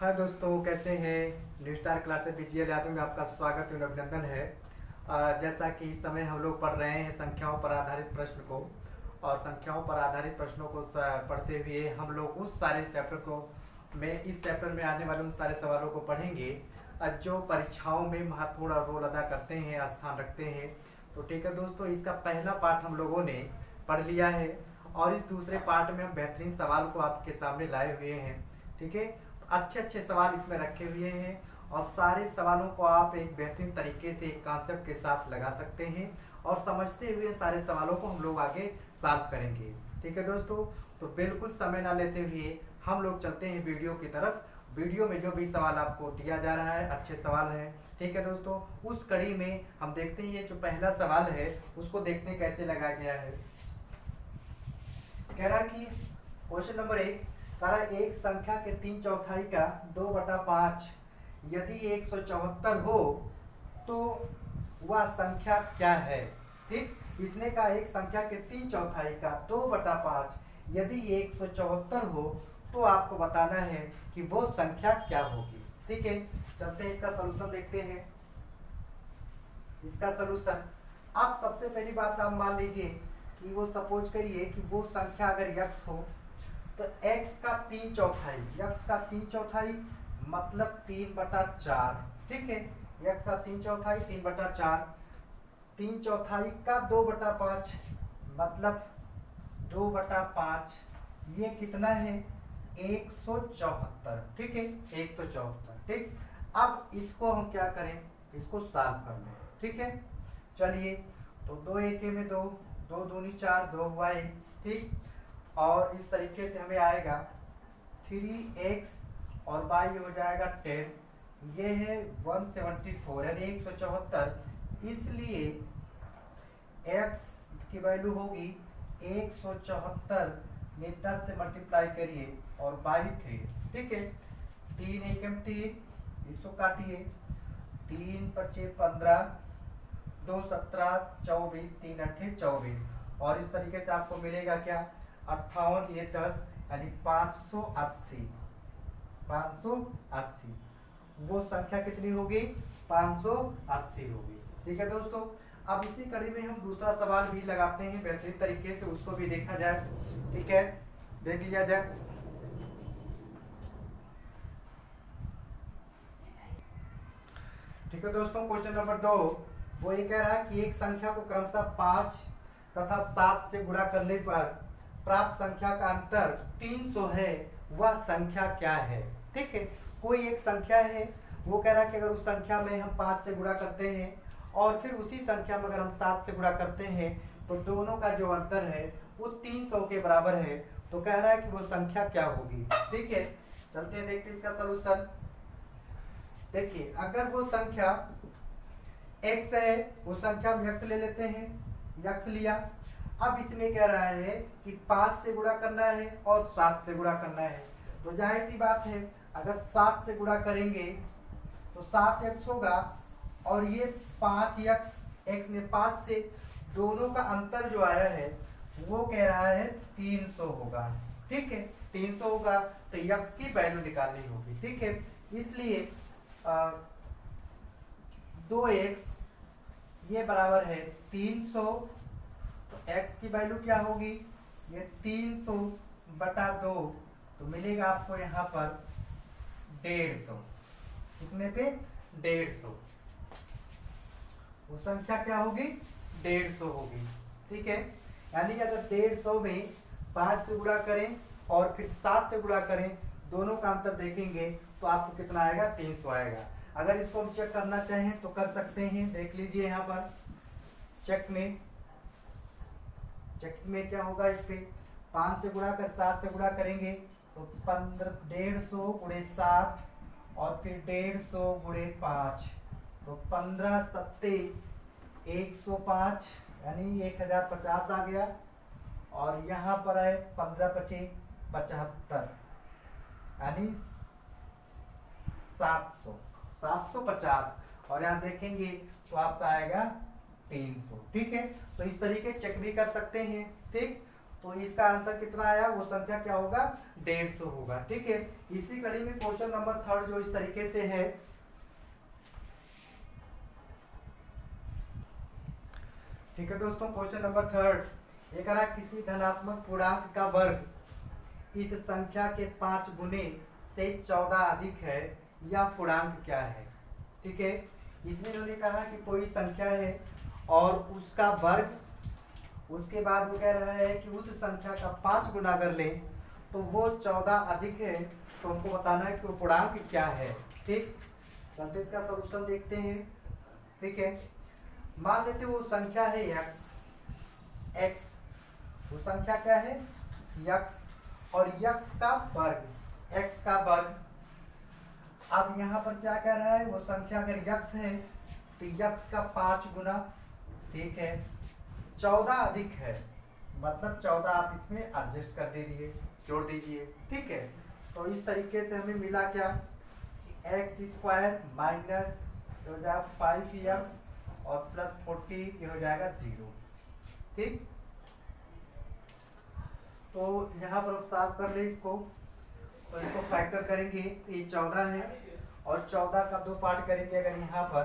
हाय दोस्तों, कैसे हैं। New star classes BGL Yadav में आपका स्वागत एवं अभिनंदन है। जैसा कि इस समय हम लोग पढ़ रहे हैं संख्याओं पर आधारित प्रश्न को, और संख्याओं पर आधारित प्रश्नों को पढ़ते हुए हम लोग उस सारे चैप्टर को इस चैप्टर में आने वाले उन सारे सवालों को पढ़ेंगे जो परीक्षाओं में महत्वपूर्ण रोल अदा करते हैं, स्थान रखते हैं। तो ठीक है दोस्तों, इसका पहला पार्ट हम लोगों ने पढ़ लिया है और इस दूसरे पार्ट में हम बेहतरीन सवाल को आपके सामने लाए हुए हैं। ठीक है, अच्छे अच्छे सवाल इसमें रखे हुए हैं और सारे सवालों को आप एक बेहतरीन तरीके से एक कॉन्सेप्ट के साथ लगा सकते हैं और समझते हुए सारे सवालों को हम लोग आगे सॉल्व करेंगे। ठीक है दोस्तों, तो बिल्कुल समय ना लेते हुए हम लोग चलते हैं वीडियो की तरफ। वीडियो में जो भी सवाल आपको दिया जा रहा है अच्छे सवाल हैं। ठीक है दोस्तों, उस कड़ी में हम देखते हैं जो पहला सवाल है उसको देखते हैं कैसे लगाया गया है। कह रहा कि क्वेश्चन नंबर 1 कह रहा एक संख्या के 3/4 का 2/5 यदि 174 हो तो वह संख्या क्या है। ठीक, इसने कहा एक संख्या के 3/4 का 2/5 यदि 174 हो तो आपको बताना है कि वो संख्या क्या होगी। ठीक है, चलते हैं इसका सलूशन देखते हैं। इसका सलूशन, आप सबसे पहली बात आप मान लीजिए कि वो सपोज करिए कि वो संख्या अगर x हो तो x का 3/4, x का 3/4 मतलब 3/4। ठीक है, x का 3/4 3/4, 3/4 का 2/5 मतलब 2/5, ये कितना है 174। ठीक है, 174। ठीक, अब इसको हम क्या करें, इसको सॉल्व कर लें। ठीक है, चलिए, तो 2 1 में 2, 2 दूनी 4, 2 हुआ 1। ठीक, और इस तरीके से हमें आएगा 3x और y हो जाएगा 10, ये है 174 यानी 174। इसलिए x की वैल्यू होगी 174 में 10 से मल्टीप्लाई करिए और बाई 3। ठीक है, 3 1 3, इसको काटिए, 3 5 15, 2 17 24, 3 8 24, और इस तरीके से आपको मिलेगा क्या 58, ये 10 यानी 580। 580 वो संख्या कितनी होगी, 580 होगी। ठीक है दोस्तों, अब इसी कड़ी में हम दूसरा सवाल भी लगाते हैं बेहतरीन तरीके से, उसको भी देखा जाए। ठीक है, देख लिया जाए। ठीक है दोस्तों, क्वेश्चन नंबर 2 वो ये कह रहा है कि एक संख्या को क्रमशः 5 तथा 7 से गुणा करने पर प्राप्त संख्या का अंतर 300 है, वह संख्या क्या है। ठीक है, कोई एक संख्या है, वो कह रहा है कि अगर उस संख्या में हम 5 से गुणा करते हैं और फिर उसी संख्या में अगर हम 7 से गुणा करते हैं तो दोनों का जो अंतर है वो 300 के बराबर है, तो कह रहा है कि वो संख्या क्या होगी। ठीक है, चलते हैं देखते हैं इसका सलूशन। देखिए, अगर वो संख्या x है, वो संख्या हम x ले लेते हैं, x लिया। अब इसमें कह रहा है कि 5 से गुणा करना है और 7 से गुणा करना है, तो जाहिर सी बात है अगर 7 से गुणा करेंगे तो 7x होगा और ये 5x, x में 5 से दोनों का अंतर जो आया है वो कह रहा है 300 होगा। ठीक है, 300 होगा तो x की वैल्यू निकालनी होगी। ठीक है, इसलिए 2x ये बराबर है 300, तो x की वैल्यू क्या होगी, ये 300/2, तो मिलेगा आपको यहाँ पर 150। कितने पे 150, वो संख्या क्या होगी 150 होगी। ठीक है, यानी कि अगर 150 में 5 से गुणा करें और फिर 7 से गुणा करें, दोनों का अंतर देखेंगे तो आपको कितना आएगा 300 आएगा। अगर इसको हम चेक करना चाहें तो कर सकते हैं, देख लीजिए यहाँ पर चेक में क्या होगा, इस पे 5 से गुणा कर 7 से गुणा करेंगे तो 150 गुणे 7 और फिर 150 गुणे 5, तो 15 सत्ते 105 यानी 1050 आ गया, और यहाँ पर है 15 25 75 यानी 750, और यहाँ देखेंगे तो आपका आएगा 300। ठीक है, तो इस तरीके चेक भी कर सकते हैं। ठीक, तो इसका आंसर कितना आया, वो संख्या क्या होगा, 150 होगा। ठीक है, इसी कड़ी में क्वेश्चन नंबर 3 जो इस तरीके से है, ठीक है दोस्तों, क्वेश्चन नंबर 3 ये कह रहा किसी धनात्मक पूर्णांक का वर्ग इस संख्या के 5 गुने से 14 अधिक है, यह पूर्णांक क्या है। ठीक है, इसमें इन्होंने कहा कि कोई संख्या है और उसका वर्ग, उसके बाद वो कह रहा है कि उस संख्या का 5 गुना कर लें तो वो 14 अधिक है, तो हमको बताना है कि वो पूर्णांक क्या है। ठीक, चलते इसका सॉल्यूशन देखते हैं। ठीक है, मान लेते वो संख्या है x, वो संख्या क्या है x, और x का वर्ग, x का वर्ग। अब यहाँ पर क्या कह रहा है, वो संख्या अगर x है तो x का 5 गुना, ठीक है, 14 अधिक है, मतलब 14 आप इसमें एडजस्ट कर दीजिए, जोड़ दीजिए। ठीक है, तो इस तरीके से हमें मिला क्या, एक्स स्क्वायर माइनस हो जाएगा 5x और प्लस 40 ये हो जाएगा 0। ठीक, तो यहाँ पर हम सॉल्व कर ले इसको, तो इसको फैक्टर करेंगे तो ये 14 है और 14 का 2 पार्ट करेंगे अगर यहाँ पर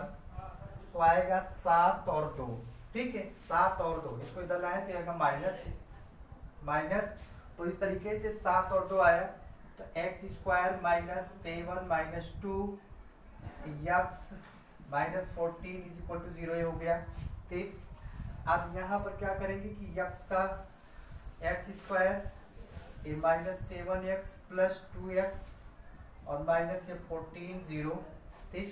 तो आएगा 7 और 2। ठीक है, 7 और 2 इसको इधर लाए तो आएगा माइनस, तो इस तरीके से 7 और 2 आया, तो x square minus 7 minus 2 x minus 14 is equal to 0 हो गया। ठीक, अब यहाँ पर क्या करेंगे कि एक्स का x square minus 7x plus 2x और माइनस 14 0। ठीक,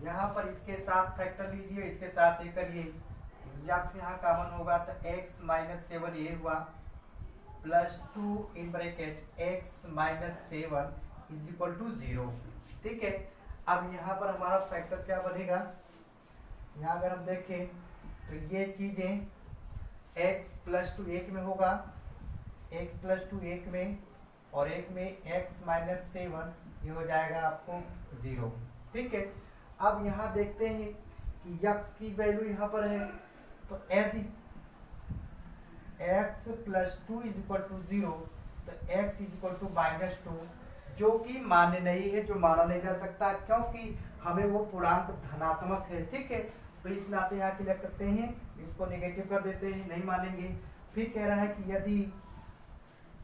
यहाँ पर इसके साथ फैक्टर लीजिए, इसके साथ ये करिए, एक्स यहाँ कॉमन होगा तो x माइनस 7 ये हुआ प्लस 2 इन bracket x minus 7 is equal to 0। ठीक है, अब यहाँ पर हमारा फैक्टर क्या बनेगा, यहाँ अगर हम देखें तो ये चीज़ें x प्लस 2 एक में होगा, x प्लस 2 एक में, और एक में x माइनस 7 ये हो जाएगा आपको 0। ठीक है, अब यहाँ देखते हैं कि x की वैल्यू यहाँ पर है, तो यदि x plus 2 is equal to 0 तो x is equal to minus 2, जो कि मान्य नहीं है, जो माना नहीं जा सकता, क्योंकि हमें वो पूर्णांक धनात्मक है। ठीक है, तो इस नाते यहाँ की लिख सकते हैं, इसको नेगेटिव कर देते हैं, नहीं मानेंगे। फिर कह रहा है कि यदि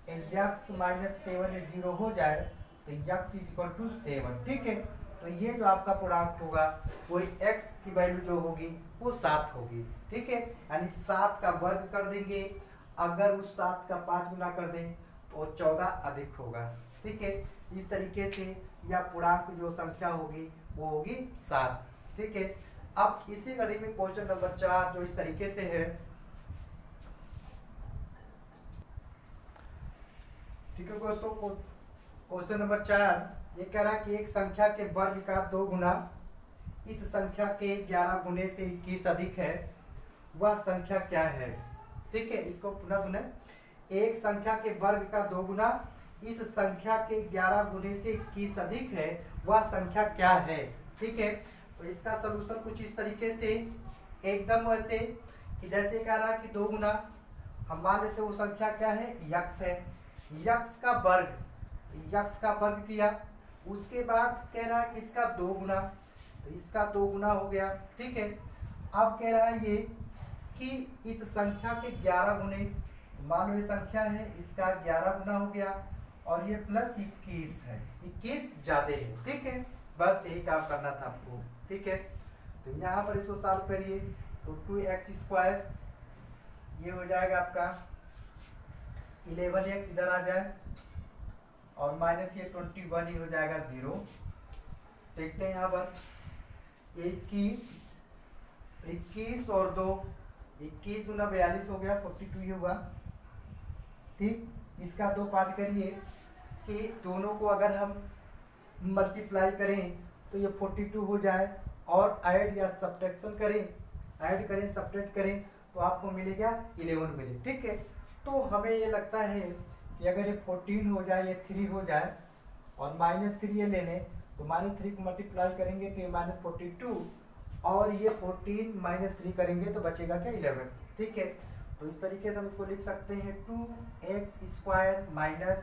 x माइनस 7 0 हो जाए तो x इज इक्वल टू 7। ठीक है, तो ये जो आपका पूर्णांक होगा वो x की वैल्यू जो होगी वो 7 होगी। ठीक है, यानी 7 का वर्ग कर देंगे, अगर उस 7 का 5 गुना कर दें तो 14 अधिक होगा। ठीक है, इस तरीके से यह पूर्णांक जो संख्या होगी वो होगी 7। ठीक है, अब इसी कड़ी में क्वेश्चन नंबर 4 जो इस तरीके से है। ठीक है दोस्तों, क्वेश्चन नंबर 4 ये कह रहा है कि एक संख्या के वर्ग का 2 गुना इस संख्या के 11 गुने से 21 अधिक है, वह संख्या क्या है। ठीक है, इसको पुनः सुने, एक संख्या के वर्ग का 2 गुना इस संख्या के 11 गुने से 21 अधिक है, वह संख्या क्या है। ठीक है, तो इसका सलूशन कुछ इस तरीके से, एकदम वैसे कि जैसे कह रहा है कि 2 गुना, हम मान लेते वो संख्या क्या है, यक्स है, यक्स का वर्ग किया, उसके बाद कह रहा है कि इसका 2 गुना, तो इसका 2 गुना हो गया। ठीक है, अब कह रहा है ये कि इस संख्या के 11 गुने, मान लो ये संख्या है, इसका 11 गुना हो गया, और ये प्लस 21 है, 21 ज़्यादा है। ठीक है, बस यही काम करना था आपको। ठीक है, तो यहाँ पर इसको सॉल्व करिए, तो 2x स्क्वायर ये हो जाएगा आपका 11x इधर आ जाए, और माइनस ये 21 ही हो जाएगा 0। देखते हैं यहाँ पर 21 और 2, 21 गुना 42 हो गया, 42 ही होगा। ठीक, इसका 2 पार्ट करिए कि दोनों को अगर हम मल्टीप्लाई करें तो ये 42 हो जाए, और ऐड या सब्ट्रैक्शन करें, ऐड करें सब्ट्रैक्ट करें तो आपको मिलेगा 11 मिले। ठीक है, तो हमें ये लगता है कि अगर ये 14 हो जाए, ये 3 हो जाए, और -3 ये ले लें, तो -3 को मल्टीप्लाई करेंगे तो ये -42, और ये 14 -3 करेंगे तो बचेगा क्या 11। ठीक है, तो इस तरीके से हम इसको लिख सकते हैं 2x² minus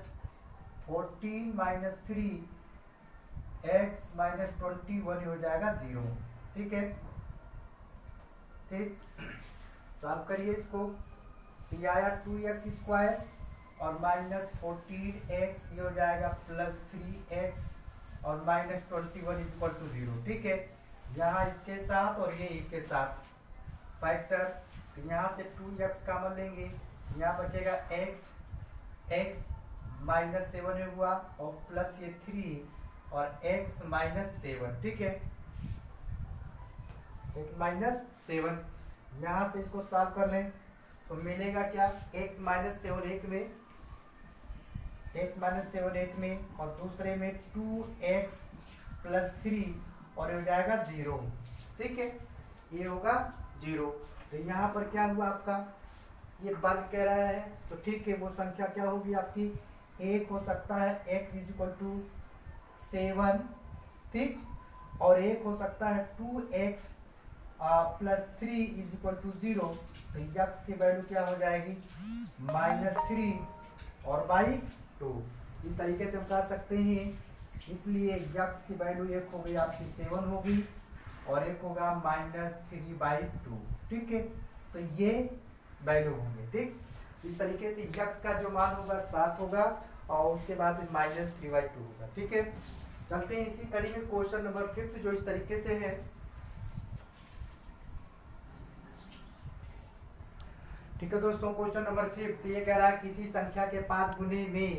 14 minus 3x minus 21 हो जाएगा 0। ठीक है, ठीक, सॉल्व करिए इसको। तो ये आया 2x² और माइनस 14x, ये हो जाएगा प्लस 3x और माइनस 21 इक्वल टू 0। ठीक है, यहाँ इसके साथ और ये इसके साथ फैक्टर, तो यहाँ से 2x कॉमन लेंगे, यहाँ बचेगा x माइनस 7 हुआ और प्लस ये 3 और x माइनस 7। ठीक है, x माइनस 7, यहाँ से इसको सॉल्व कर लें तो मिलेगा क्या, x माइनस 7 एक में, x माइनस 7 एक में और दूसरे में 2x प्लस 3 और हो जाएगा 0। ठीक है, ये होगा 0। तो यहाँ पर क्या हुआ आपका, ये वर्ग कह रहा है, तो ठीक है वो संख्या क्या होगी आपकी, एक हो सकता है x इक्वल टू 7, ठीक, और एक हो सकता है 2x प्लस 3 इक्वल टू 0। तो x की वैल्यू क्या हो जाएगी, -3 और बाई 2। इस तरीके से हम कर सकते हैं। इसलिए x की वैल्यू एक हो गई आपकी 7 होगी और एक होगा -3/2। ठीक है, तो ये वैल्यू होंगे। ठीक, इस तरीके से x का जो मान होगा 7 होगा और उसके बाद -3/2 होगा। ठीक है, चलते हैं इसी कड़ी में क्वेश्चन नंबर 5 जो इस तरीके से है। ठीक है दोस्तों, क्वेश्चन नंबर 5 ये कह रहा है किसी संख्या के 5 गुने में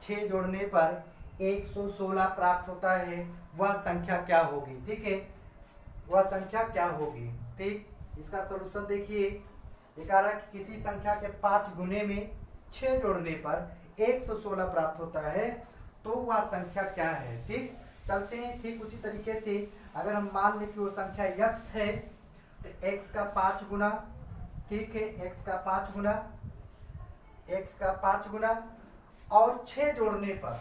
6 जोड़ने पर 116 प्राप्त होता है, वह संख्या क्या होगी। ठीक है, वह संख्या क्या होगी। ठीक, इसका सलूशन देखिए, ये कह रहा है कि किसी संख्या के 5 गुने में 6 जोड़ने पर 116 प्राप्त होता है, तो वह संख्या क्या है। ठीक, चलते हैं ठीक उसी तरीके से। अगर हम मान लें कि वो संख्या x है तो x का 5 गुना, ठीक है, x का 5 गुना और 6 जोड़ने पर,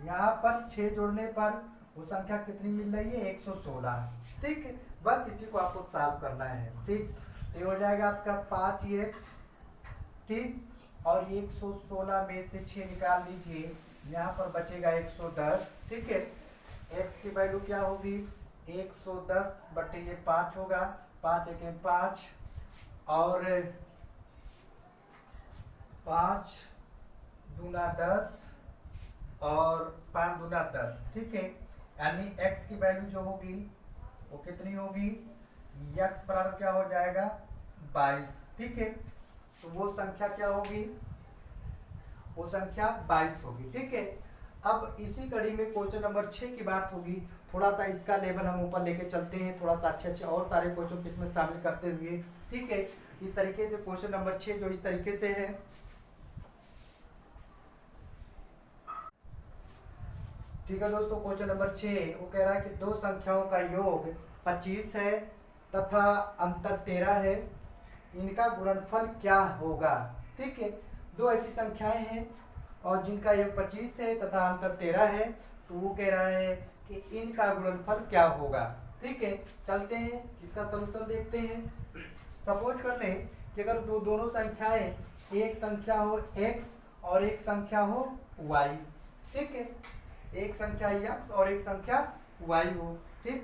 यहाँ पर 6 जोड़ने पर वो संख्या कितनी मिल रही है, 116। ठीक है, बस इसी को आपको सॉल्व करना है। ठीक, तो ये हो जाएगा आपका 5x, ठीक, और 116 में से 6 निकाल लीजिए, यहाँ पर बचेगा 110। ठीक है, x की वैल्यू क्या होगी, 110 बटे ये 5 होगा, 5 1 5 और 5 दूना 10 और 5 दूना 10। ठीक है, यानी x की वैल्यू जो होगी वो कितनी होगी, x बराबर क्या हो जाएगा 22। ठीक है, तो वो संख्या क्या होगी, वो संख्या 22 होगी। ठीक है, अब इसी कड़ी में क्वेश्चन नंबर 6 की बात होगी। थोड़ा सा इसका लेवल हम ऊपर लेके चलते हैं, थोड़ा सा अच्छे और सारे क्वेश्चन इसमें शामिल करते हुए। ठीक है, इस तरीके से क्वेश्चन नंबर 6 जो इस तरीके से है। ठीक है दोस्तों, क्वेश्चन नंबर 6 वो कह रहा है कि दो संख्याओं का योग 25 है तथा अंतर 13 है, इनका गुणनफल क्या होगा। ठीक है, दो ऐसी संख्याएं हैं और जिनका योग 25 है तथा अंतर 13 है, तो वो कह रहा है कि इनका गुणनफल क्या होगा। ठीक है, चलते हैं इसका सलूशन देखते हैं। सपोज कर लें कि अगर दोनों संख्याएं, एक संख्या हो x और एक संख्या हो y। ठीक है, एक संख्या x और एक संख्या y हो। ठीक,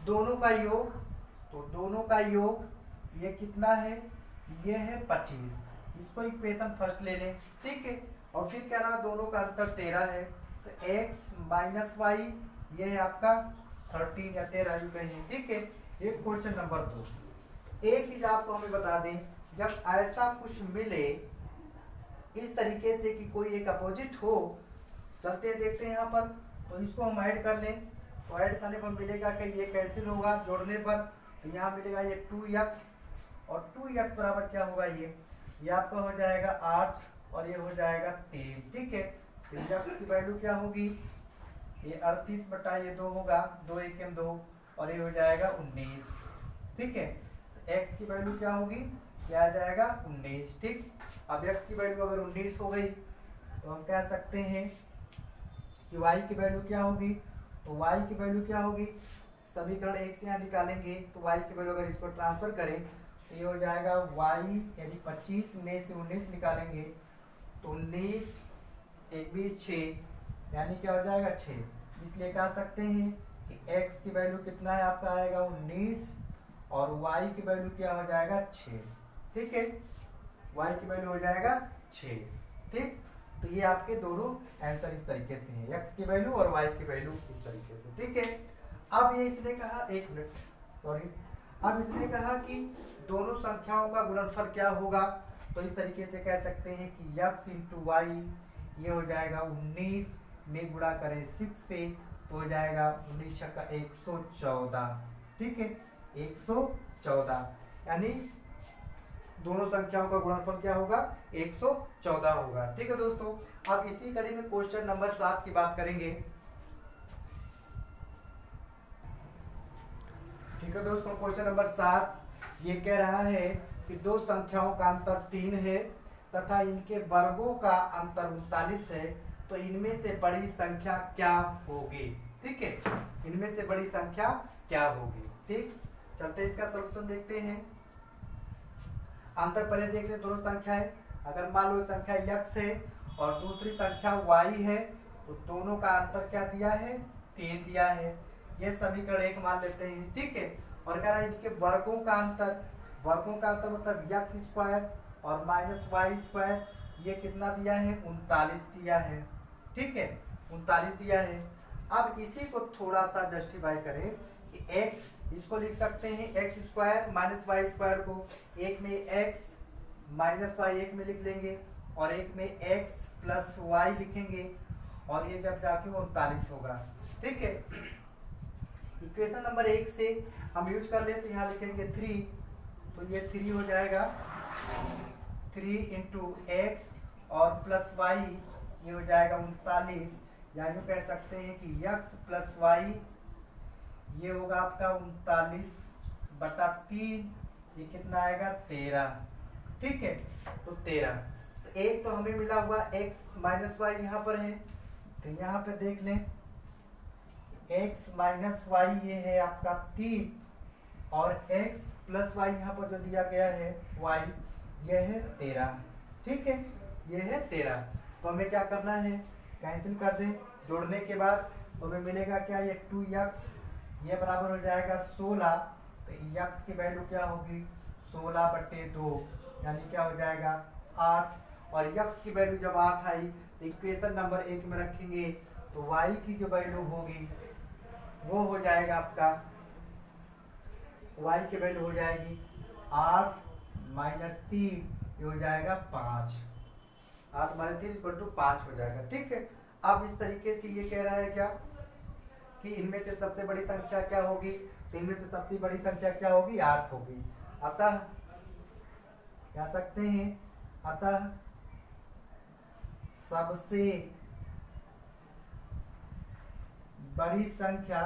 दोनों का योग, तो दोनों का योग ये कितना है, ये है 25। इसको इक्वेशन फर्स्ट ले लें। ठीक है, और फिर कह रहा दोनों का अंतर 13 है, तो x माइनस वाई ये है आपका 13 या 13 ही कहें। ठीक है, ये क्वेश्चन नंबर 2। एक चीज आपको हमें बता दें, जब ऐसा कुछ मिले इस तरीके से कि कोई एक अपोजिट हो, चलते हैं देखते हैं यहाँ पर, तो इसको हम ऐड कर लें। तो ऐड करने पर मिलेगा कि ये कैंसिल होगा जोड़ने पर, तो यहाँ मिलेगा ये 2x और 2x बराबर क्या होगा, ये आपका हो जाएगा 8 और ये हो जाएगा 3। ठीक है, तो x की वैल्यू क्या होगी, ये 38 बटा ये 2 होगा, 2 1 2 और ये हो जाएगा 19। ठीक है, x की वैल्यू क्या होगी, क्या आ जाएगा 19। ठीक, अब x की वैल्यू अगर 19 हो गई तो हम कह सकते हैं कि y की वैल्यू क्या होगी, तो y की वैल्यू क्या होगी, समीकरण 1 से यहाँ निकालेंगे तो y की वैल्यू अगर इसको ट्रांसफर करें तो ये हो जाएगा y यानी 25 में से 19 निकालेंगे तो 19 एक भी 6 यानी क्या हो जाएगा 6। इसलिए कह सकते हैं कि x की वैल्यू कितना है आपका आएगा 19 और y की वैल्यू क्या हो जाएगा 6। ठीक है, y की वैल्यू हो जाएगा 6। ठीक, तो ये आपके दोनों आंसर इस तरीके से हैं, x की वैल्यू और y की वैल्यू इस तरीके से। ठीक है, अब ये इसने कहा एक मिनट सॉरी, अब इसने कहा कि दोनों संख्याओं का गुणनफल क्या होगा, तो इस तरीके से कह सकते हैं कि x इंटू वाई ये हो जाएगा 19 में गुणा करें 6 से तो हो जाएगा 19 का 114। ठीक है, 114 यानी दोनों संख्याओं का गुणनफल क्या होगा 114 होगा। ठीक है दोस्तों, अब इसी कड़ी में क्वेश्चन नंबर 7 की बात करेंगे। ठीक है दोस्तों, क्वेश्चन नंबर 7 ये कह रहा है कि दो संख्याओं का अंतर 3 है तथा इनके वर्गों का अंतर 39 है, तो इनमें से बड़ी संख्या क्या होगी। ठीक है, इनमें से बड़ी संख्या क्या होगी। ठीक, चलते इसका सॉल्यूशन देखते हैं। अंतर पहले देख लें, दोनों संख्या है, अगर मान लो संख्या x है और दूसरी संख्या y है तो दोनों का अंतर क्या दिया है 3 दिया है। ये समीकरण 1 मान लेते हैं। ठीक है, और कह रहा है इनके वर्गों का अंतर, वर्गों का अंतर मतलब x स्क्वायर और माइनस वाई स्क्वायर, ये कितना दिया है 39 दिया है। ठीक है, 39 दिया है। अब इसी को थोड़ा सा जस्टिफाई करें कि x, इसको लिख सकते हैं x square minus y square को एक में x माइनस वाई एक में लिख लेंगे और एक में x प्लस वाई लिखेंगे और ये जब जाके 39 होगा। ठीक है, इक्वेशन नंबर 1 से हम यूज कर लें तो यहाँ लिखेंगे 3, तो ये 3 हो जाएगा 3 इंटू एक्स और प्लस वाई ये हो जाएगा 39, यानी कह सकते हैं कि x प्लस वाई ये होगा आपका 39/3, ये कितना आएगा 13। ठीक है, तो 13, तो एक तो हमें मिला हुआ x माइनस वाई यहाँ पर है, तो यहाँ पे देख लें x माइनस वाई ये है आपका 3 और x प्लस वाई यहाँ पर जो दिया गया है y ये है 13। ठीक है, ये है 13, तो हमें क्या करना है कैंसिल कर दें, जोड़ने के बाद तो हमें मिलेगा क्या ये 2x ये बराबर हो जाएगा 16, तो x की वैल्यू क्या होगी 16/2 यानी क्या हो जाएगा 8, और x की वैल्यू जब 8 आई तो इक्वेशन नंबर 1 में रखेंगे तो y की जो वैल्यू होगी वो हो जाएगा आपका, y की वैल्यू हो जाएगी 8 माइनस 3 ये हो जाएगा 5, 8 माइनस 3 = 5 हो जाएगा। ठीक है, अब इस तरीके से ये कह रहा है क्या कि इनमें से सबसे बड़ी संख्या क्या होगी, तो इनमें से सबसे बड़ी संख्या क्या होगी 8 होगी। अतः कह सकते हैं अतः सबसे बड़ी संख्या,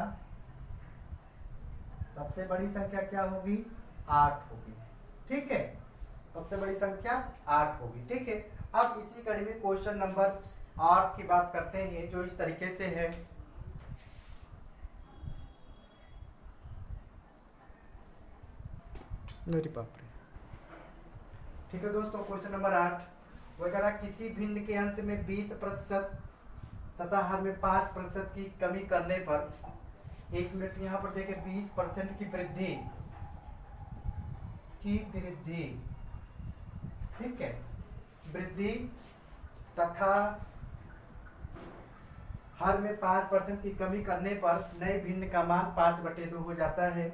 सबसे बड़ी संख्या क्या होगी 8 होगी। ठीक है, सबसे बड़ी संख्या 8 होगी। ठीक है, अब इसी कड़ी में क्वेश्चन नंबर 8 की बात करते हैं जो इस तरीके से है। मेरी बाप रे। ठीक है दोस्तों, क्वेश्चन नंबर 8 वगैरह किसी भिन्न के अंश में 20% तथा हर में 5% की कमी करने पर, एक मिनट यहाँ पर देखें 20% की वृद्धि ठीक है, वृद्धि तथा हर में 5% की कमी करने पर नए भिन्न का मान 5/2 हो जाता है।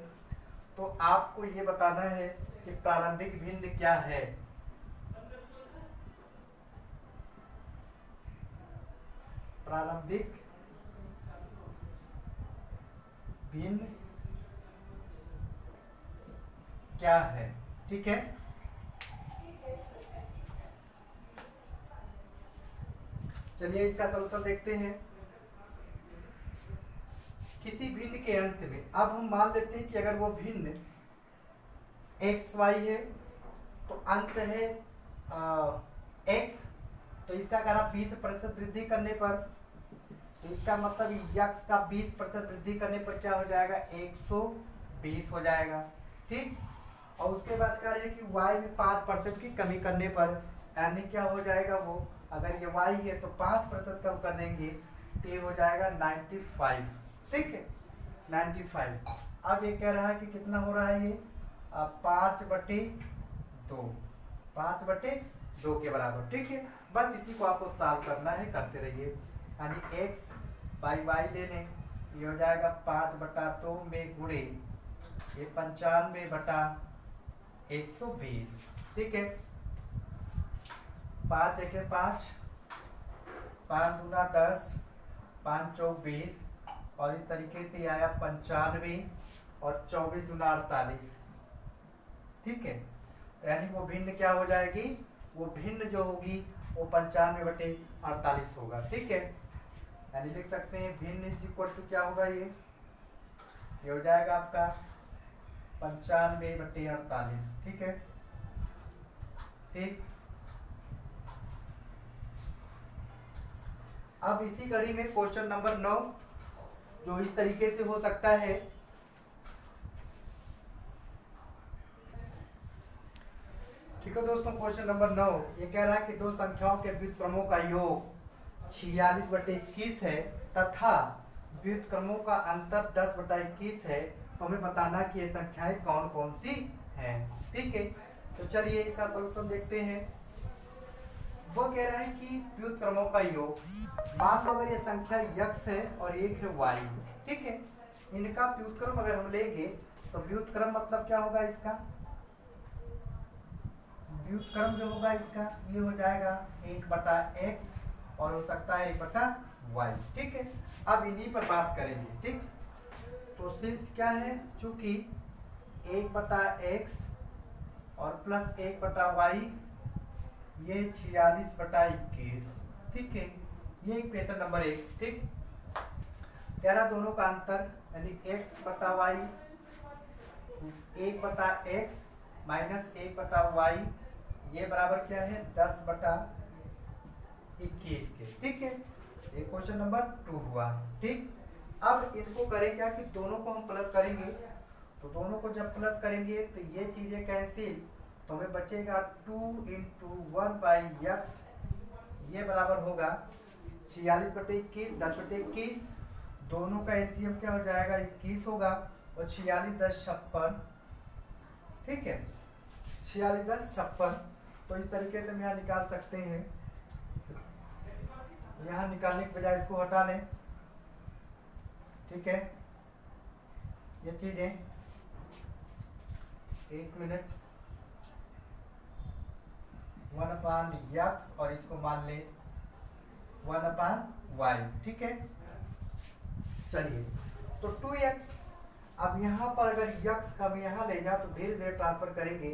तो आपको ये बताना है कि प्रारंभिक भिन्न क्या है। प्रारंभिक भिन्न क्या है। ठीक है, चलिए इसका सलूशन देखते हैं। किसी भिन्न के अंश में, अब हम मान लेते हैं कि अगर वो भिन्न एक्स वाई है तो अंश है एक्स, तो इसका करा 20% वृद्धि करने पर, तो इसका मतलब यक्स का 20% वृद्धि करने पर क्या हो जाएगा 120 हो जाएगा। ठीक, और उसके बाद कह रहे हैं कि y में 5% की कमी करने पर यानी क्या हो जाएगा, वो अगर ये y है तो 5% कम कर देंगे तो ये हो जाएगा 95। ठीक है, 95। अब ये कह रहा है कि कितना हो रहा है, ये 5/2, 5/2 के बराबर। ठीक है, बस इसी को आपको सॉल्व करना है, करते रहिए। यानी x बाई वाई ले लें, ये हो जाएगा 5/2 में गुणे ये 95/120। ठीक है, 5 1 5, 5 दूना 10, 5 चौक 20 और इस तरीके से आया 95 और 24 दूना 48। ठीक है, यानी वो भिन्न क्या हो जाएगी, वो भिन्न जो होगी वो 95/48 होगा। ठीक है, यानी लिख सकते हैं भिन्न इज इक्वल टू क्या होगा, ये हो जाएगा आपका 95/48। ठीक है, ठीक। अब इसी कड़ी में क्वेश्चन नंबर 9 जो इस तरीके से हो सकता है। ठीक है दोस्तों, क्वेश्चन नंबर 9 ये कह रहा है कि दो संख्याओं के व्युत्क्रमों का योग 46/21 है तथा व्युत्क्रमों का अंतर 10/21 है, तो हमें बताना कि ये संख्याएं कौन कौन सी हैं। ठीक है, तो चलिए इसका सलूशन देखते हैं। वो कह रहा है कि व्युत्क्रमों का योग, मान लो अगर ये संख्या x है और एक है y। ठीक है, इनका व्युत्क्रम अगर हम लेंगे तो व्युत्क्रम मतलब क्या होगा, इसका व्युत्क्रम जो होगा इसका ये हो जाएगा 1/x और हो सकता है 1/y। ठीक है, अब इन्हीं पर बात करेंगे। ठीक, तो सिंस क्या है, चूंकि 1/x और प्लस 1/y ये 46/21। ठीक है, ये इक्वेशन नंबर 1। ठीक, कह रहा दोनों का अंतर यानी x/y 1/x माइनस 1/y ये बराबर क्या है 10/21 के। ठीक है, ये क्वेश्चन नंबर 2 हुआ। ठीक, अब इसको करें क्या कि दोनों को हम प्लस करेंगे, तो दोनों को जब प्लस करेंगे तो ये चीजें कैंसिल, तो हमें बचेगा 2 × 1/x ये बराबर होगा 46/21, 10/21। दोनों का एलसीएम क्या हो जाएगा 21 होगा और 46 10 56। ठीक है, 46 10 56। तो इस तरीके से हम यहाँ निकाल सकते हैं, यहाँ निकालने के बजाय इसको हटा लें। ठीक है, ये चीजें 1 मिनट 1/x और इसको मान ले 1/y। ठीक है, चलिए तो 2x। अब यहाँ पर अगर x का हम यहाँ ले जाए तो धीरे धीरे ट्रांसफर करेंगे,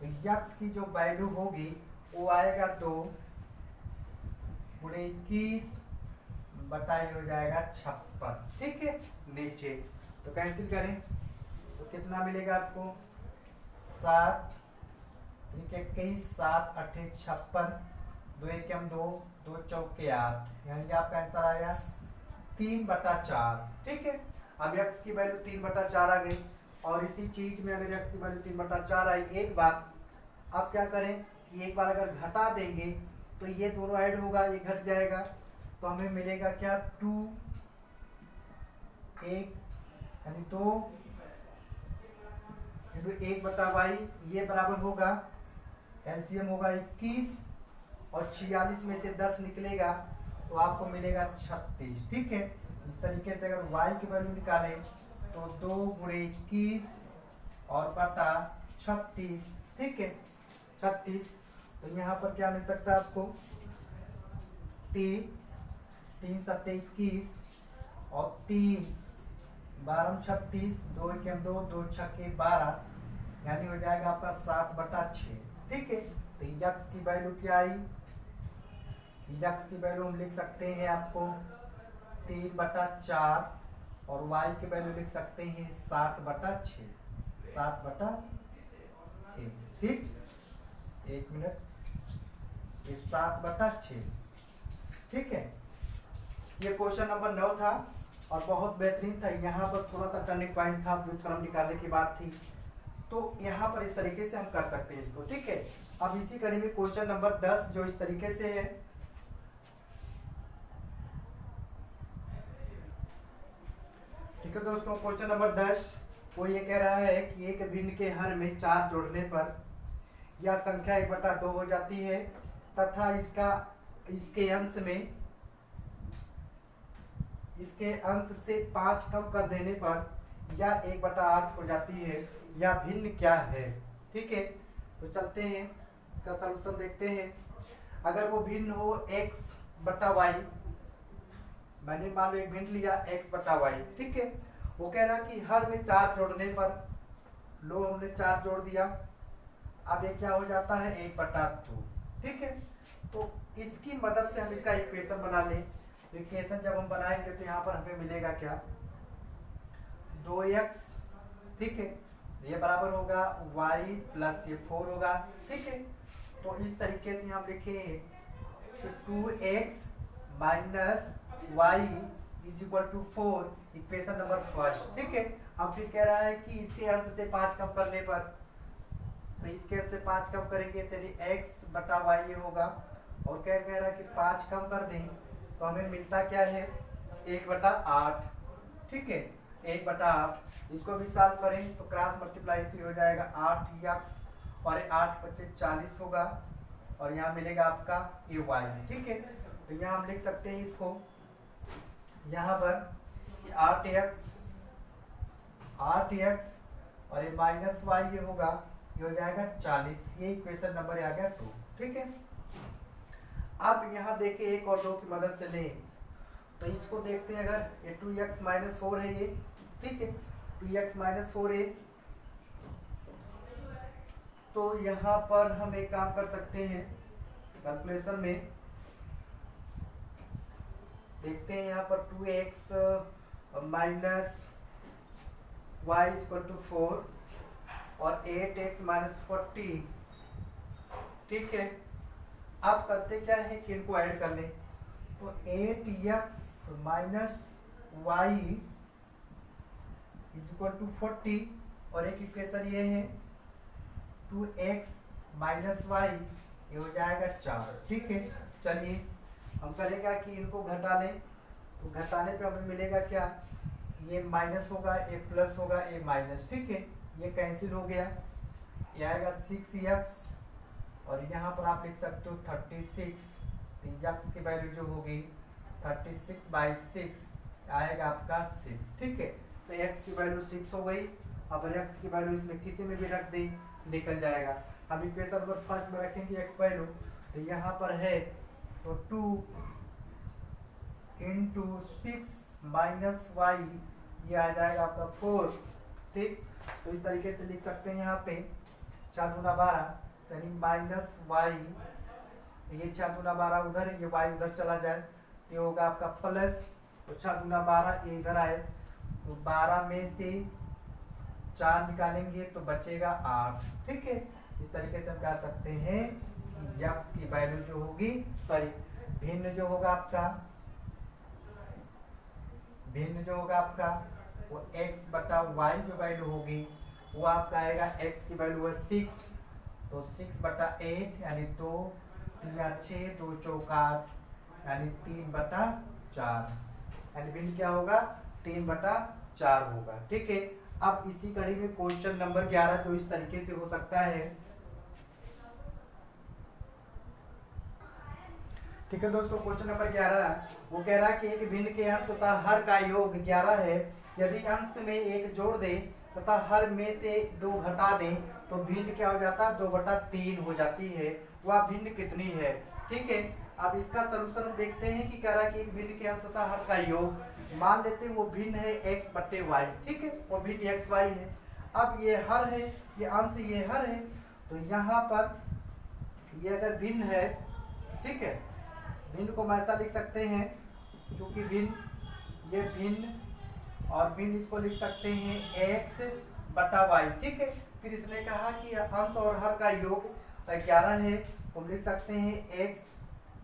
तो x की जो वैल्यू होगी वो आएगा 2 × 21 बताइए हो जाएगा 56। ठीक है, नीचे तो कैंसिल करें तो कितना मिलेगा आपको 7 21 7 8 56, 2 1 2 2 चौक 8, यानी आपका आंसर आया 3/4। ठीक है, अब x की वैल्यू 3/4 आ गई और इसी चीज में अगर x की वैल्यू 3/4 आई, एक बार अब क्या करें कि एक बार अगर घटा देंगे तो ये दोनों ऐड होगा, ये घट जाएगा, तो हमें मिलेगा क्या 2 1 यानी 2 × 1/y ये बराबर होगा, एलसीएम होगा 21 और 46 में से 10 निकलेगा तो आपको मिलेगा 36। ठीक है, इस तरीके से अगर y की वैल्यू निकालें तो 2 × 21 और बटा 36। ठीक है, 36। तो यहाँ पर क्या मिल सकता है आपको 3 3 7 21 और 3 12 36, 2 1 2 2 6 12, यानी हो जाएगा आपका 7/6। ठीक है, तो x की वैल्यू क्या आई, x की वैल्यू हम लिख सकते हैं आपको 3/4 और y की वैल्यू लिख सकते हैं 7/6, 7/6। ठीक, 1 मिनट, ये 7/6। ठीक है, ये क्वेश्चन नंबर 9 था और बहुत बेहतरीन था। यहाँ पर थोड़ा सा टर्निंग पॉइंट था, व्युत्क्रम निकालने की बात थी। तो यहाँ पर इस तरीके से हम कर सकते हैं इसको, ठीक है। अब इसी कड़ी में क्वेश्चन नंबर 10 जो इस तरीके से है, ठीक है दोस्तों। क्वेश्चन नंबर 10 वो ये कह रहा है कि एक भिन्न के हर में 4 जोड़ने पर यह संख्या 1/2 हो जाती है तथा इसके अंश से 5 कम कर देने पर यह 1/8 हो जाती है। यह भिन्न क्या है, ठीक है। तो चलते हैं इसका सलूशन देखते हैं। अगर वो भिन्न हो x/y, मैंने मान लो एक भिन्न लिया x/y, ठीक है। वो कह रहा कि हर में 4 जोड़ने पर, लो हमने 4 जोड़ दिया, अब ये क्या हो जाता है 1/2, ठीक है। तो इसकी मदद से हम इसका इक्वेशन बना लें। इक्वेशन जब हम बनाएंगे तो यहाँ पर हमें मिलेगा क्या, 2x, ठीक है, ये बराबर होगा y प्लस ये 4 होगा, ठीक है। तो इस तरीके से हम लिखेंगे तो 2x minus y is equal to 4, equation number first, ठीक है। अब फिर कह रहा है कि इसके अंश से 5 कम करने पर, तो इसके अंश से 5 कम करेंगे तेरी x/y ये होगा, और कह रहा है कि 5 कम कर दें तो हमें मिलता क्या है 1/8, ठीक है, 1/8। इसको भी सॉल्व करें तो क्रॉस मल्टीप्लाई हो जाएगा 8x और 8×5 = 40 होगा, और यहाँ मिलेगा आपका ये y, ठीक है। तो यहाँ हम लिख सकते हैं इसको, यहाँ पर 8x और ये माइनस y ये होगा, ये हो जाएगा 40। ये इक्वेशन नंबर आ गया 2, ठीक है। अब यहाँ देखिए 1 और 2 की मदद से लें तो इसको देखते हैं। अगर ये 2x माइनस 4 है ये, ठीक है, 2x माइनस 4 है, तो यहाँ पर हम एक काम कर सकते हैं कैलकुलेशन में, देखते हैं यहाँ पर 2x minus y equal to 4 और 8x माइनस 40, ठीक है। अब करते क्या है कि इनको ऐड कर लें, तो 8x minus y is equal to 40, और एक इक्वेशन ये है 2x माइनस y, ये हो जाएगा 4, ठीक है। चलिए हम करेगा कि इनको घटा लें, तो घटाने पे हमें मिलेगा क्या, ये माइनस होगा, ये प्लस होगा, ये माइनस, ठीक है, ये कैंसिल हो गया, ये आएगा 6x, और यहाँ पर आप लिख सकते हो 36, x की वैल्यू जो होगी 36/6 आएगा आपका 6, ठीक है। तो x की वैल्यू 6 हो गई। अब x की वैल्यू इसमें किसी में भी रख दें निकल जाएगा। हम इक्वेशन नंबर फर्स्ट में रखेंगे x वैल्यू, तो यहाँ पर है तो 2 × 6 माइनस y, ये आ जाएगा आपका 4, ठीक। तो इस तरीके से लिख सकते हैं यहाँ पे 4 × 12 यानी माइनस y, ये 4 × 12 उधर है, ये y उधर चला जाए, ये होगा आपका प्लस, तो 4 × 12 ये इधर आए, तो 12 में से 4 निकालेंगे तो बचेगा 8, ठीक है। इस तरीके से हम कह सकते हैं कि x की वैल्यू जो होगी, सॉरी भिन्न जो होगा आपका वो x/y जो वैल्यू होगी वो आपका आएगा, x की वैल्यू है 6, तो 6/8 यानी 2 × 6 2 × 8 यानी 3/4, यानी भिन्न क्या होगा 3/4 होगा, ठीक है। अब इसी कड़ी में क्वेश्चन नंबर 11 जो इस तरीके से हो सकता है, ठीक है दोस्तों। क्वेश्चन नंबर 11 वो कह रहा है कि एक भिन्न के अंश तथा हर का योग 11 है। यदि अंश में 1 जोड़ दे तथा हर में से 2 घटा दें तो भिन्न क्या हो जाता है 2/3 हो जाती है। वह भिन्न कितनी है, ठीक है। अब इसका सलूशन देखते हैं कि कह रहा है कि एक भिन्न के अंश तथा हर का योग, मान लेते हैं वो भिन्न है x/y, ठीक है, वो भिन्न xy है। अब ये हर है, ये अंश ये हर है, तो यहाँ पर ये अगर भिन्न है, ठीक है, भिन्न को हम ऐसा लिख सकते हैं क्योंकि भिन्न ये भिन्न और भिन्न इसको लिख सकते हैं x/y, ठीक है। फिर इसने कहा कि अंश और हर का योग 11 है, तो हम लिख सकते हैं x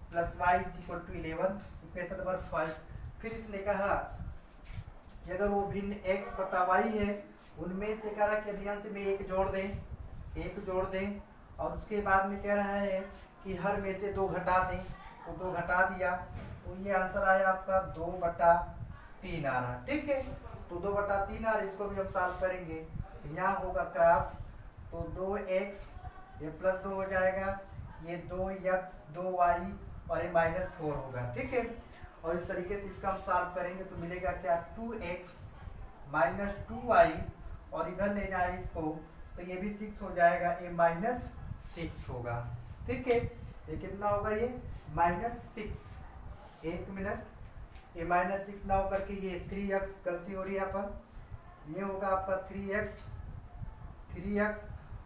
+ y = 11, equation number first. फिर इसने कहा कि अगर वो भिन्न x/y है उनमें से कह रहा है कि यदि अंश में एक जोड़ दें और उसके बाद में कह रहा है कि हर में से 2 घटा दें, तो 2 घटा दिया तो ये आंसर आया आपका 2/3 आ रहा। ठीक है, तो 2/3 आ रहा, इसको भी हम सॉल्व करेंगे। यहाँ होगा क्रॉस, तो 2x ये +2 हो जाएगा, ये 2x 2y और ये -4 होगा। ठीक है, और इस तरीके से इसका हम सॉल्व करेंगे तो मिलेगा क्या 2x - 2y और इधर ले जाए इसको तो ये भी 6 हो जाएगा, ये -6 होगा। ठीक है, ये कितना होगा, ये -6। एक मिनट, ये -6 ना होकर के ये 3x गलती हो रही है यहाँ पर, ये होगा आपका 3x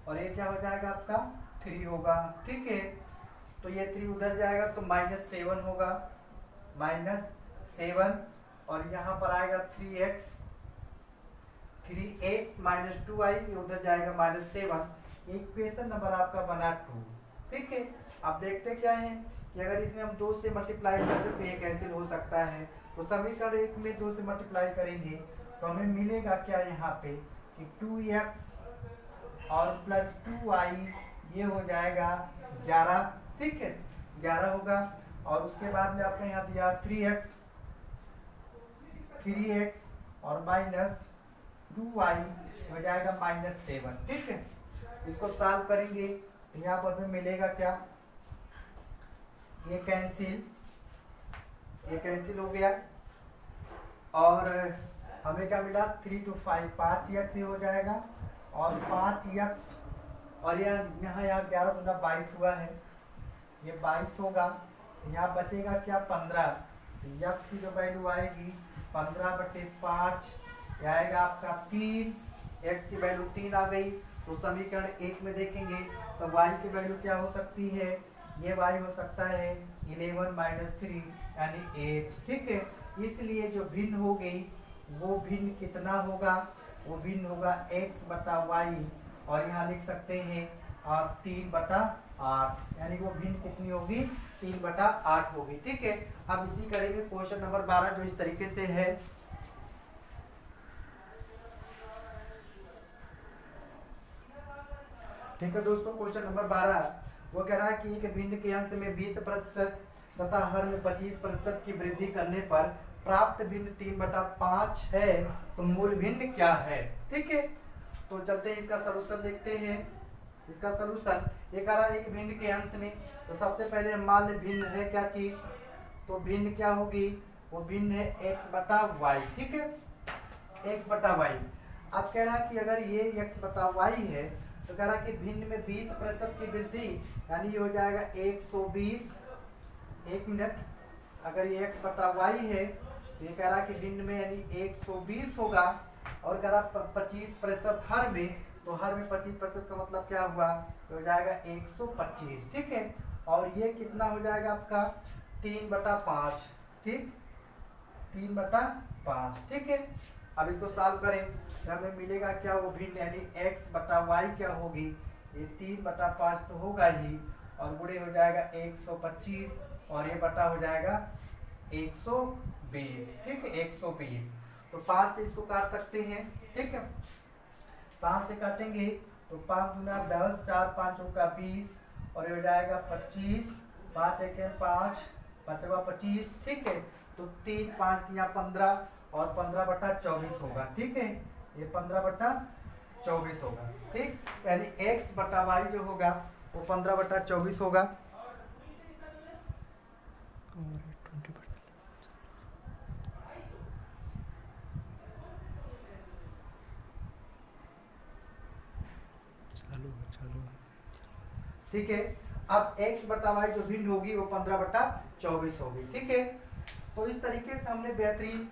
और ये क्या हो जाएगा आपका 3 होगा। ठीक है, तो ये 3 उधर जाएगा तो -7 होगा, -7 और यहाँ पर आएगा 3x - 2y, ये उधर जाएगा -7। इक्वेशन नंबर आपका बना 2। ठीक है, अब देखते क्या है कि अगर इसमें हम 2 से मल्टीप्लाई करते तो ये कैंसिल हो सकता है, तो समीकरण 1 में 2 से मल्टीप्लाई करेंगे तो हमें मिलेगा क्या यहाँ पे कि 2x और +2y ये हो जाएगा 11। ठीक है, 11 होगा और उसके बाद में आपने यहाँ दिया 3x और -2y हो जाएगा -7। ठीक है, इसको सॉल्व करेंगे तो यहाँ पर हमें मिलेगा क्या, ये कैंसिल हो गया और हमें क्या मिला 3 to 5 5x ही हो जाएगा और 5x और यहाँ 11 गुना 22 हुआ है, ये 22 होगा। यहाँ बचेगा क्या 15, x की जो वैल्यू आएगी 15/5 आएगा आपका 3, x की वैल्यू 3 आ गई। तो समीकरण 1 में देखेंगे तो y की वैल्यू क्या हो सकती है, ये y हो सकता है 11 - 3 यानी 8। ठीक है, इसलिए जो भिन्न हो गई वो भिन्न कितना होगा, वो भिन्न होगा x/y और यहाँ लिख सकते हैं 3/8 यानी वो भिन्न कितनी होगी 3/8 होगी। ठीक है, अब इसी करेंगे क्वेश्चन नंबर 12 जो इस तरीके से है। ठीक है दोस्तों, क्वेश्चन नंबर 12 वो कह रहा है कि एक भिन्न के अंश में 20% तथा हर में 25% की वृद्धि करने पर प्राप्त भिन्न 3/5 है, तो मूल भिन्न क्या है। ठीक है, तो चलते हैं इसका सलूशन देखते हैं। इसका सलूशन ये कह रहा है एक भिन्न के अंश में, तो सबसे पहले मान लें भिन्न है क्या चीज, तो भिन्न क्या होगी, वो भिन्न है x/y। ठीक है, x/y। अब कह रहा है कि अगर ये x/y है तो कह रहा है कि भिन्न में 20% की वृद्धि यानी ये हो जाएगा 120। एक मिनट, अगर ये x/y है तो ये कह रहा है कि भिन्न में यानी 120 होगा और कह रहा 25% हर में, तो हर में 25% का मतलब क्या हुआ, तो हो जाएगा 125। ठीक है, और ये कितना हो जाएगा आपका 3/5। ठीक, 3/5। ठीक है, अब इसको सॉल्व करें तो हमें मिलेगा क्या, वो भिन्न यानी x/y क्या होगी, ये 3/5 तो होगा ही और गुणे हो जाएगा 125 और ये बटा हो जाएगा 120। ठीक है, 120। तो 5 से इसको काट सकते हैं। ठीक है, 5 से काटेंगे तो 5 गुना 10, 4 5 का 20 और ये हो जाएगा 25, 5 1 5, 5 25। ठीक है, तो 3 5 या 15 और 15/24 होगा। ठीक है, ये 15/24 होगा। ठीक, यानी x/y जो होगा वो 15/24 होगा। ठीक है, अब x/y जो भिन्न होगी वो 15/24 होगी। ठीक है, तो इस तरीके से हमने बेहतरीन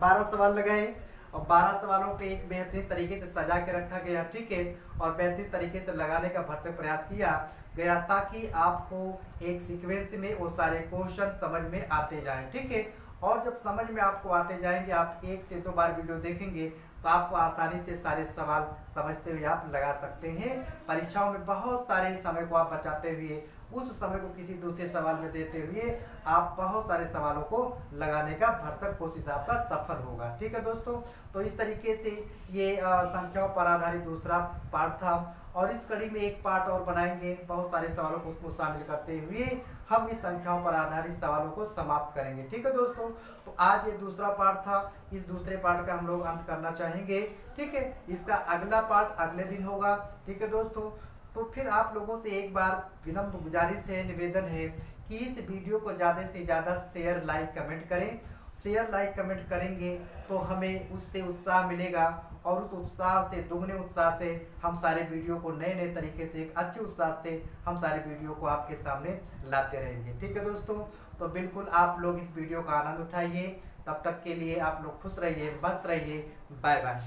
12 सवाल लगाए और 12 सवालों को एक बेहतरीन तरीके से सजा के रखा गया। ठीक है, और बेहतरीन तरीके से लगाने का भरपूर प्रयास किया गया ताकि आपको एक सीक्वेंस में वो सारे क्वेश्चन समझ में आते जाएं। ठीक है, और जब समझ में आपको आते जाएंगे, आप 1 से 2 बार वीडियो देखेंगे तो आपको आसानी से सारे सवाल समझते हुए आप लगा सकते हैं। परीक्षाओं में बहुत सारे समय को आप बचाते हुए उस समय को किसी दूसरे सवाल में देते हुए आप बहुत सारे सवालों को लगाने का भरसक कोशिश आपका सफल होगा। ठीक है दोस्तों, तो इस तरीके से ये संख्याओं पर आधारित दूसरा पार्ट था और इस कड़ी में एक पार्ट और बनाएंगे बहुत सारे सवालों को उसको शामिल करते हुए हम इस संख्याओं पर आधारित सवालों को समाप्त करेंगे। ठीक है दोस्तों, तो आज ये दूसरा पार्ट था, इस दूसरे पार्ट का हम लोग अंत करना चाहेंगे। ठीक है, इसका अगला पार्ट अगले दिन होगा। ठीक है दोस्तों, तो फिर आप लोगों से एक बार विनम्र गुजारिश है, निवेदन है कि इस वीडियो को ज़्यादा से ज़्यादा शेयर लाइक कमेंट करें। शेयर लाइक कमेंट करेंगे तो हमें उससे उत्साह मिलेगा और उस उत्साह से दुगने उत्साह से हम सारे वीडियो को नए नए तरीके से एक अच्छे उत्साह से हम सारे वीडियो को आपके सामने लाते रहेंगे। ठीक है दोस्तों, तो बिल्कुल आप लोग इस वीडियो का आनंद उठाइए। तब तक के लिए आप लोग खुश रहिए, मस्त रहिए। Bye bye.